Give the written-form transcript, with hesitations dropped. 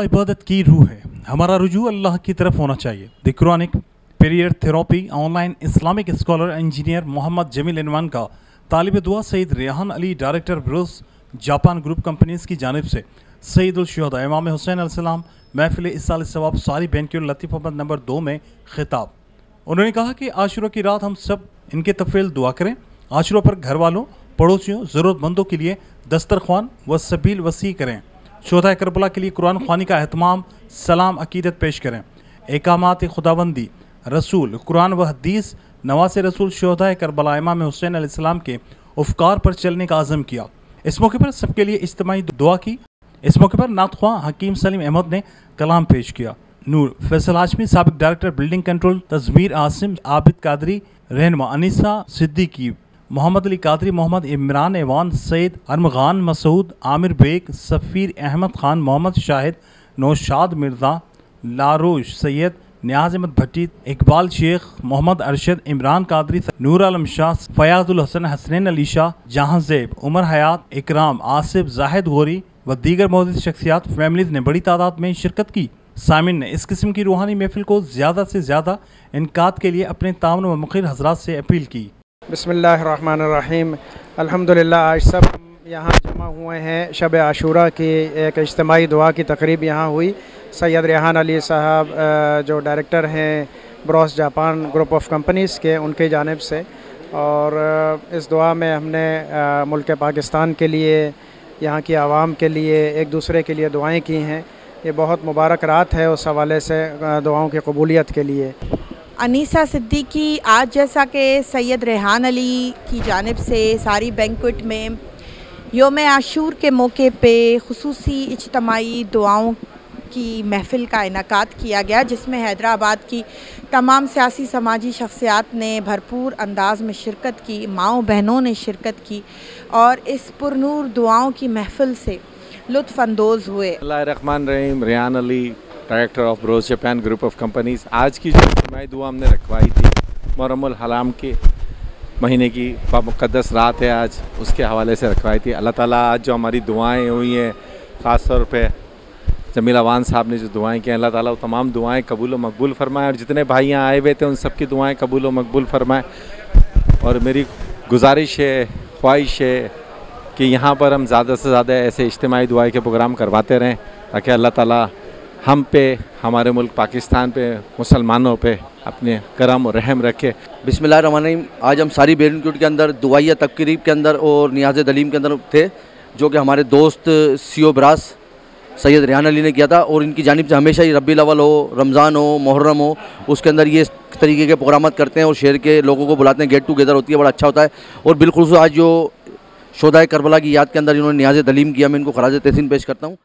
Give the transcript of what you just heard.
इबादत की रूह है, हमारा रुजू अल्लाह की तरफ होना चाहिए। The Quranic period therapy online Islamic scholar engineer Mohammad Jameel इनवान का तालिब दुआ Saeed Rehan Ali director Bros Japan group companies की जानिब से सईदुल शुहदा इमाम हुसैन अलैहिस्सलाम महफिल इसाल सवाब सारी बैंक्यों लतीफ़ अहमद नंबर 2 में खिताब। उन्होंने कहा कि आशुरा की रात हम सब इनके तफ़ील दुआ करें। आशुरा पर घर वालों, पड़ोसियों, ज़रूरतमंदों के लिए दस्तरख्वान व सबील वसी करें। शुहदा करबला के लिए कुरान ख़वानी का अहतमाम, सलाम अकीदत पेश करें। एकामात खुदाबंदी, रसूल, कुरान व हदीस, नवासे रसूल शुहदा करबला इमाम हुसैन अलैहिस्सलाम के अफ़कार पर चलने का आज़म किया। इस मौके पर सबके लिए इज्तिमाई दुआ की। इस मौके पर नातख्वां हकीम सलीम अहमद ने कलाम पेश किया। नूर फैसल हाशमी साबिक director building control, Tazmeer Asim, Abid Qadri, रहनुमा अनीसा सिद्दीकी, मोहम्मद अली कादरी, मोहम्मद इमरान एवान, सैयद अरमगान मसूद, आमिर बेग, सफ़ीर अहमद खान, मोहम्मद शाहिद, नौशाद मिर्ज़ा, लारोश सैयद, नियाज अहमद भट्टी, इकबाल शेख, मोहम्मद अरशद, इमरान कादरी, नूर आलम शाह, फयाजुल हसन, हसनैन अली शाह, जहां ज़ैब, उमर हयात, इकराम, आसिफ, जाहिद गोरी व दीगर मौजूद शख्सियात फैमिलीज़ ने बड़ी तादाद में शिरकत की। सामिन ने इस किस्म की रूहानी महफिल को ज़्यादा से ज़्यादा इनकाद के लिए अपने तावन व मुक़िर हज़रात से अपील की। बिस्मिल्लाहिर्रहमानिर्रहीम। अल्हम्दुलिल्लाह, आज सब हम यहाँ जमा हुए हैं। शब आशूरा की एक इज्तिमाई दुआ की तकरीब यहाँ हुई। सैयद रेहान अली साहब जो डायरेक्टर हैं Bros Japan group of companies के, उनकी जानिब से, और इस दुआ में हमने मुल्क पाकिस्तान के लिए, यहाँ की आवाम के लिए, एक दूसरे के लिए दुआएं की हैं। ये बहुत मुबारक रात है उस हवाले से दुआओं की कबूलियत के लिए। अनीसा सिद्दीकी, आज जैसा कि सैयद रेहान अली की जानिब से सारी बैंक्वेट में योम आशूर के मौके पे खुसूसी इज्तिमाई दुआओं की महफ़िल का इनेकाद किया गया, जिसमें हैदराबाद की तमाम सियासी समाजी शख्सियात ने भरपूर अंदाज में शिरकत की, माओं बहनों ने शिरकत की और इस पुरनूर दुआओं की महफ़िल से लुत्फ़ अंदोज़ हुए। बिस्मिल्लाहिर्रहमानिर्रहीम। Rehan Ali, director of Bros Japan group of companies. आज की जो इज्तिमाई दुआ हमने रखवाई थी, मुहर्रमुल हराम के महीने की मुक़द्दस रात है आज, उसके हवाले से रखवाई थी। अल्लाह ताला आज जो हमारी दुआएं हुई हैं, ख़ास तौर पे जमील अवान साहब ने जो दुआएं की, अल्लाह ताला वो तमाम दुआएं कबूल व मकबूल फरमाए, और जितने भाई यहाँ आए हुए थे उन सब की दुआएं कबूल व मकबूल फरमाए। और मेरी गुजारिश है, ख्वाहिश है कि यहाँ पर हम ज़्यादा से ज़्यादा ऐसे इज्तिमाई दुआएं के प्रोग्राम करवाते रहें, ताकि अल्लाह ताला हम पे, हमारे मुल्क पाकिस्तान पे, मुसलमानों पे अपने करम और रहम रखे। बिस्मिल्लाहिर्रहमानिर्रहीम। आज हम सारी बैंक्वेट के अंदर दुआइया तकरीब के अंदर और नियाज़ दलीम के अंदर थे, जो कि हमारे दोस्त सीओ ब्रास सैयद रेहान अली ने किया था। और इनकी जानिब से हमेशा ही रब्बीउल अव्वल हो, रमज़ान हो, मुहर्रम हो, उसके अंदर ये इस तरीके के प्रोग्राम करते हैं और शहर के लोगों को बुलाते हैं, गेट टुगेदर होती है, बड़ा अच्छा होता है। और बिल्कुल आज जो शुहदाए करबला की याद के अंदर इन्होंने नियाज़ दलीम किया, मैं इनको खराज तहसीन पेश करता हूँ।